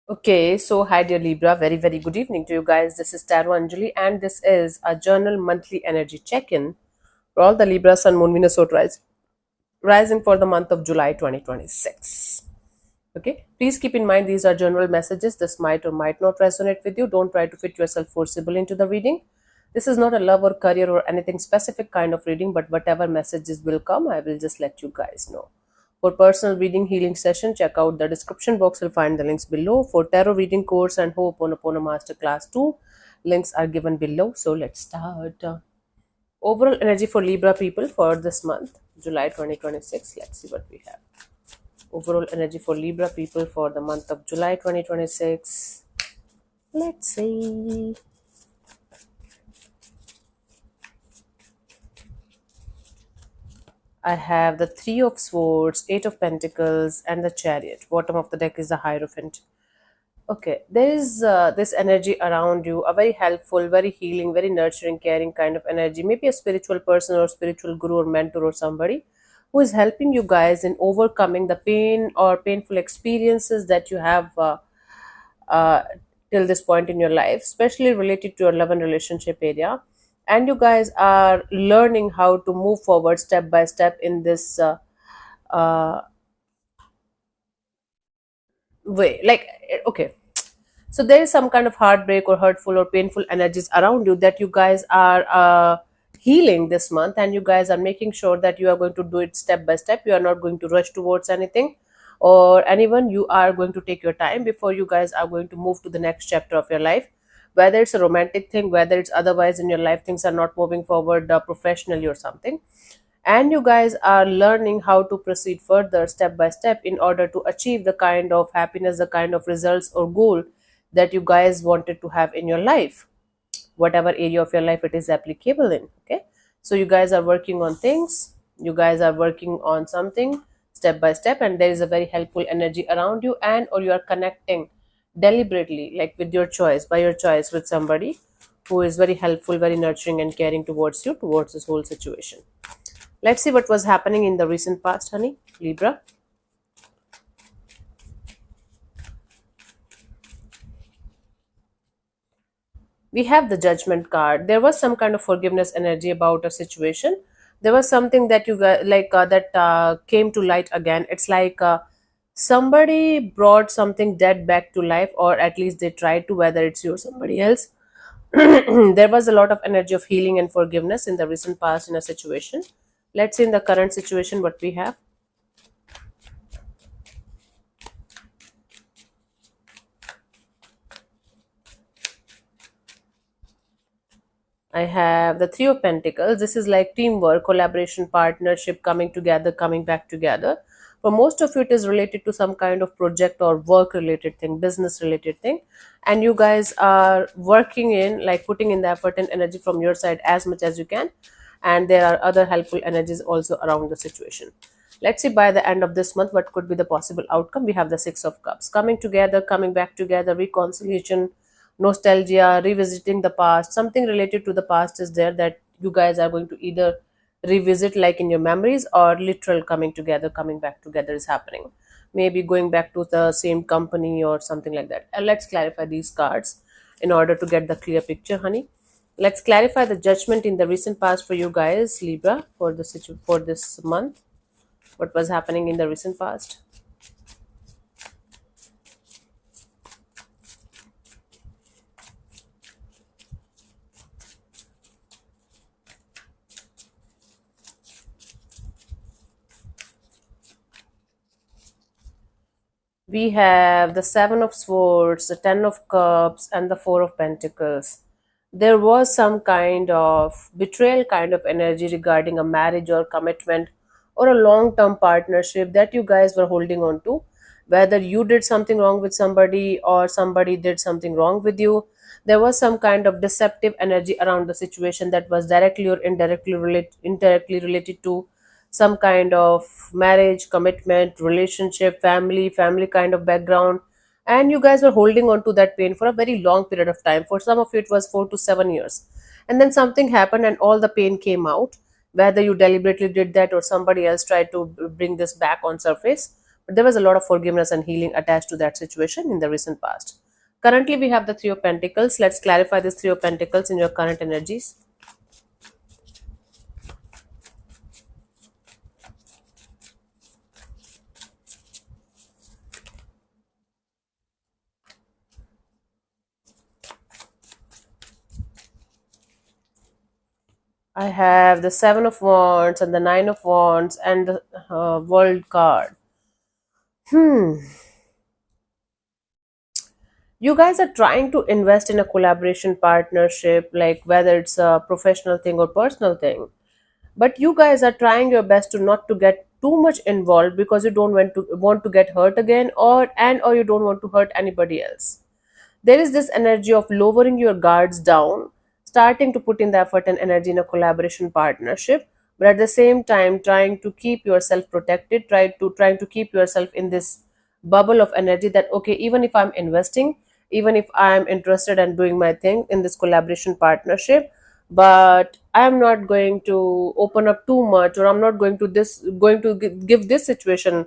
Okay, so hi dear Libra, very good evening to you guys. This is Taro Anjali, and this is a journal monthly energy check-in for all the Libra Sun Moon Venus rising for the month of July 2026. Okay, please keep in mind these are general messages. This might or might not resonate with you. Don't try to fit yourself forcibly into the reading. This is not a love or career or anything specific kind of reading, but whatever messages will come, I will just let you guys know. For personal reading healing session, check out the description box. You'll find the links below. For tarot reading course and Ho'oponopono Masterclass 2, links are given below. So let's start. Overall energy for Libra people for this month, July 2026. Let's see what we have. Overall energy for Libra people for the month of July 2026. Let's see. I have the Three of Swords, Eight of Pentacles, and the Chariot. Bottom of the deck is the Hierophant. Okay, there is this energy around you, a very helpful, very healing, very nurturing, caring kind of energy. Maybe a spiritual person or spiritual guru or mentor or somebody who is helping you guys in overcoming the pain or painful experiences that you have uh, till this point in your life, especially related to your love and relationship area. And you guys are learning how to move forward step by step in this uh, way. Okay, so there is some kind of heartbreak or hurtful or painful energies around you that you guys are healing this month, and you guys are making sure that you are going to do it step by step. You are not going to rush towards anything or anyone. You are going to take your time before you guys are going to move to the next chapter of your life, whether it's a romantic thing, whether it's otherwise in your life things are not moving forward professionally or something. And you guys are learning how to proceed further step by step in order to achieve the kind of happiness, the kind of results or goal that you guys wanted to have in your life, whatever area of your life it is applicable in. Okay, so you guys are working on things, you guys are working on something step by step, and there is a very helpful energy around you, and or you are connecting deliberately, like with your choice, by your choice, with somebody who is very helpful, very nurturing and caring towards you, towards this whole situation. Let's see what was happening in the recent past, honey, Libra. We have the Judgment card. There was some kind of forgiveness energy about a situation. There was something that you got, that came to light again. It's like somebody brought something dead back to life, or at least they tried to, whether it's you or somebody else. There was a lot of energy of healing and forgiveness in the recent past in a situation. Let's see in the current situation what we have. I have the Three of Pentacles. This is like teamwork, collaboration, partnership, coming together, coming back together. For most of you, it is related to some kind of project or work related thing, business related thing. And you guys are working in, like putting in the effort and energy from your side as much as you can. And there are other helpful energies also around the situation. Let's see by the end of this month what could be the possible outcome. We have the Six of Cups, coming together, coming back together, reconciliation, nostalgia, revisiting the past. Something related to the past is there that you guys are going to either revisit, like in your memories, or literal coming together, coming back together is happening. Maybe going back to the same company or something like that. And let's clarify these cards in order to get the clear picture, honey. Let's clarify the Judgment in the recent past for you guys, Libra, for for this month. What was happening in the recent past? We have the Seven of Swords, the Ten of Cups, and the Four of Pentacles. There was some kind of betrayal kind of energy regarding a marriage or commitment or a long term partnership that you guys were holding on to. Whether you did something wrong with somebody or somebody did something wrong with you, there was some kind of deceptive energy around the situation that was directly or indirectly related to some kind of marriage, commitment, relationship, family kind of background. And you guys were holding on to that pain for a very long period of time. For some of you, it was 4 to 7 years. And then something happened and all the pain came out, whether you deliberately did that or somebody else tried to bring this back on surface. but there was a lot of forgiveness and healing attached to that situation in the recent past. Currently, we have the Three of Pentacles. Let's clarify this Three of Pentacles in your current energies. I have the Seven of Wands and the Nine of Wands and the World card. Hmm. You guys are trying to invest in a collaboration partnership, like whether it's a professional thing or personal thing. But you guys are trying your best to not to get too much involved because you don't want to get hurt again, or you don't want to hurt anybody else. There is this energy of lowering your guards down, starting to put in the effort and energy in a collaboration partnership, but at the same time trying to keep yourself protected, trying to keep yourself in this bubble of energy that okay, even if I'm investing, even if I'm interested and doing my thing in this collaboration partnership, but I am not going to open up too much, or I'm not going to give this situation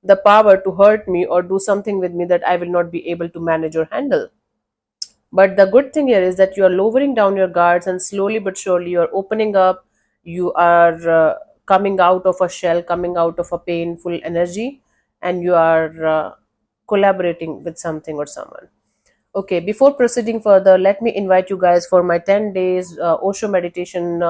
the power to hurt me or do something with me that I will not be able to manage or handle. But the good thing here is that you are lowering down your guards, and slowly but surely you are opening up. You are coming out of a shell, coming out of a painful energy, and you are collaborating with something or someone. Okay, before proceeding further, let me invite you guys for my 10 days Osho meditation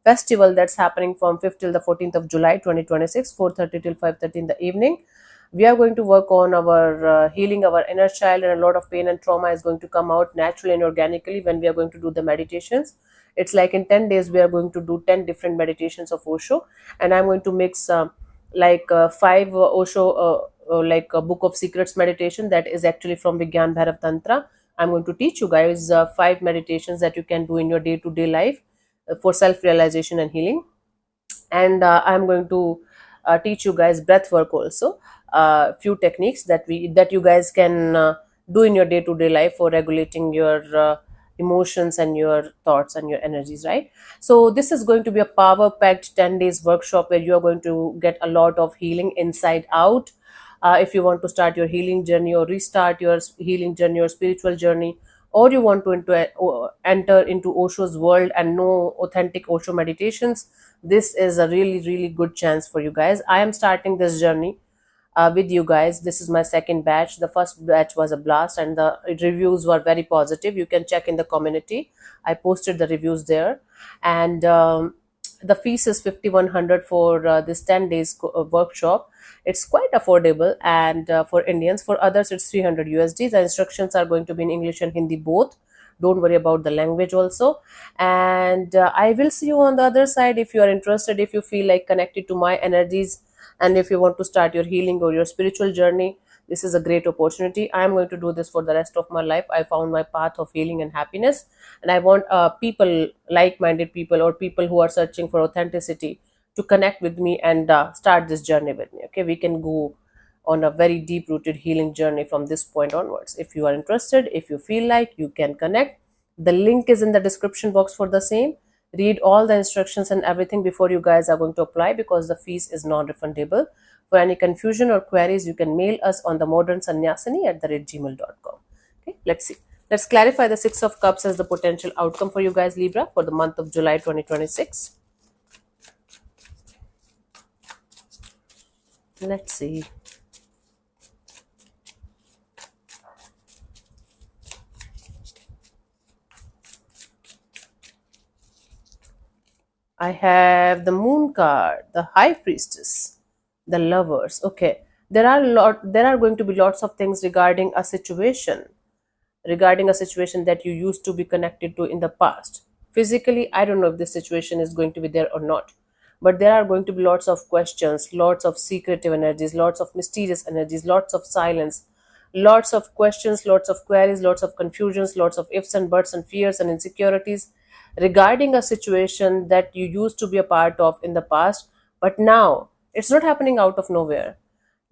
festival that's happening from 5th till the 14th of July 2026, 4:30 till 5:30 in the evening. We are going to work on our healing our inner child, and a lot of pain and trauma is going to come out naturally and organically when we are going to do the meditations. It's like in 10 days we are going to do 10 different meditations of Osho, and I'm going to mix five Osho like a book of secrets meditation that is actually from Vigyan Bhairav Tantra. I'm going to teach you guys five meditations that you can do in your day-to-day life for self-realization and healing. And I'm going to teach you guys breath work also, few techniques that you guys can do in your day-to-day life for regulating your emotions and your thoughts and your energies, right? So this is going to be a power packed 10 days workshop where you are going to get a lot of healing inside out. If you want to start your healing journey or restart your healing journey or spiritual journey, or you want to enter into Osho's world and know authentic Osho meditations, this is a really, really good chance for you guys. I am starting this journey with you guys. This is my second batch. The first batch was a blast, and the reviews were very positive. You can check in the community. I posted the reviews there, and the fees is 5,100 for this 10 days workshop. It's quite affordable, and for Indians, for others, it's 300 USD. The instructions are going to be in English and Hindi both. Don't worry about the language also. And I will see you on the other side if you are interested, if you feel like connected to my energies, and if you want to start your healing or your spiritual journey. This is a great opportunity. I am going to do this for the rest of my life. I found my path of healing and happiness, and I want people, like-minded people, or people who are searching for authenticity, to connect with me and start this journey with me. Okay, we can go on a very deep rooted healing journey from this point onwards. If you are interested, if you feel like, you can connect. The link is in the description box for the same. Read all the instructions and everything before you guys are going to apply, because the fees is non-refundable. For any confusion or queries, you can mail us on the modernsanyasini@gmail.com. Okay, let's see. Let's clarify the Six of Cups as the potential outcome for you guys, Libra, for the month of July 2026. Let's see. I have the Moon card, the High Priestess, the Lovers. Okay, there are going to be lots of things regarding a situation that you used to be connected to in the past. Physically, I don't know if this situation is going to be there or not, but there are going to be lots of questions, lots of secretive energies, lots of mysterious energies, lots of silence, lots of questions, lots of queries, lots of confusions, lots of ifs and buts and fears and insecurities regarding a situation that you used to be a part of in the past, but now it's not happening out of nowhere.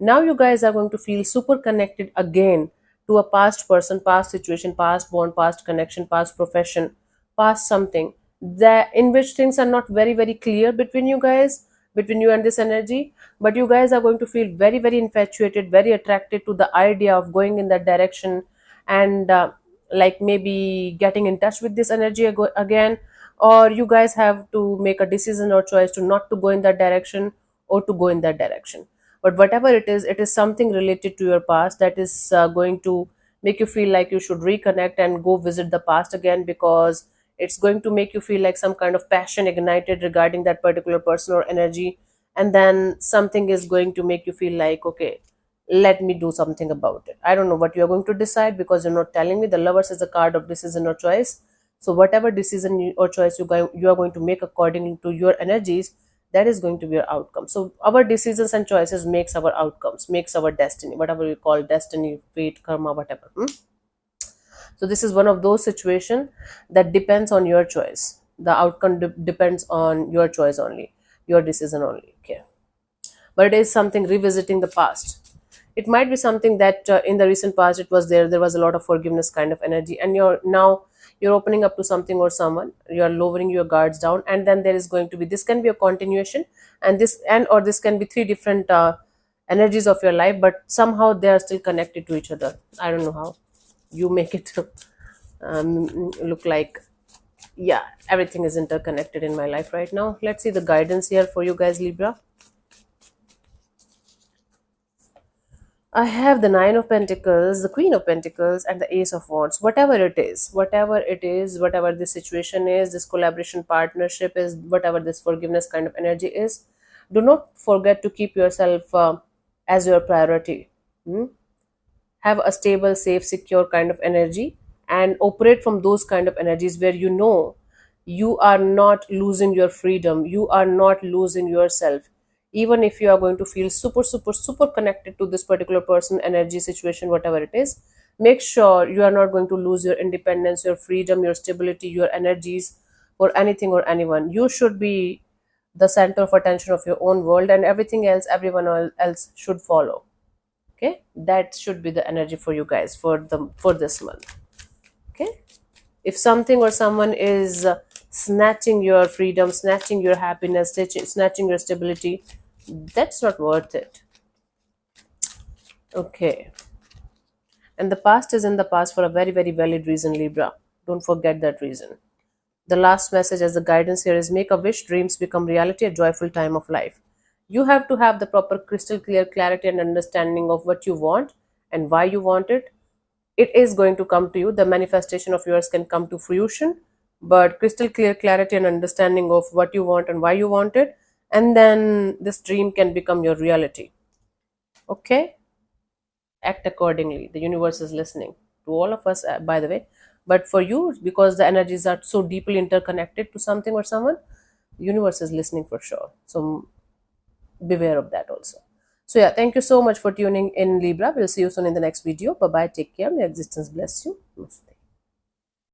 Now you guys are going to feel super connected again to a past person, past situation, past bond, past connection, past profession, past something that in which things are not very, very clear between you guys, between you and this energy, but you guys are going to feel very, very infatuated, very attracted to the idea of going in that direction, and like maybe getting in touch with this energy again. Or you guys have to make a decision or choice to not to go in that direction or to go in that direction. But whatever it is something related to your past that is going to make you feel like you should reconnect and go visit the past again, because it's going to make you feel like some kind of passion ignited regarding that particular person or energy. And then something is going to make you feel like, okay, let me do something about it. I don't know what you're going to decide, because you're not telling me. The lovers is a card of decision or choice. So whatever decision or choice you are going to make according to your energies, that is going to be your outcome. So our decisions and choices makes our outcomes, makes our destiny, whatever we call destiny, fate, karma, whatever. So this is one of those situations that depends on your choice. The outcome depends on your choice only, your decision only. Okay, but it is something revisiting the past. It might be something that in the recent past it was there was a lot of forgiveness kind of energy, and you're opening up to something or someone, you're lowering your guards down, and then there is going to be, this can be a continuation, and this can be three different energies of your life, but somehow they are still connected to each other. I don't know how you make it look like. Yeah, everything is interconnected in my life right now. Let's see the guidance here for you guys, Libra. I have the Nine of Pentacles, the Queen of Pentacles, and the Ace of Wands. Whatever this situation is, this collaboration partnership is, whatever this forgiveness kind of energy is, do not forget to keep yourself as your priority. Hmm? Have a stable, safe, secure kind of energy, and operate from those kind of energies where you know you are not losing your freedom, you are not losing yourself. Even if you are going to feel super, super, super connected to this particular person, energy, situation, whatever it is, make sure you are not going to lose your independence, your freedom, your stability, your energies for anything or anyone. You should be the center of attention of your own world, and everything else, else should follow. Okay, that should be the energy for you guys for this month. Okay, if something or someone is snatching your freedom, snatching your happiness, snatching your stability, that's not worth it. Okay, and the past is in the past for a very, very valid reason, Libra. Don't forget that reason. The last message as the guidance here is, make a wish, dreams become reality, a joyful time of life. You have to have the proper crystal clear clarity and understanding of what you want and why you want it. It is going to come to you. The manifestation of yours can come to fruition, but crystal clear clarity and understanding of what you want and why you want it, and then this dream can become your reality. Okay, act accordingly. The universe is listening to all of us, by the way, but for you, because the energies are so deeply interconnected to something or someone, the universe is listening for sure. So beware of that also. So yeah, thank you so much for tuning in, Libra. We'll see you soon in the next video. Bye bye, take care, may existence bless you.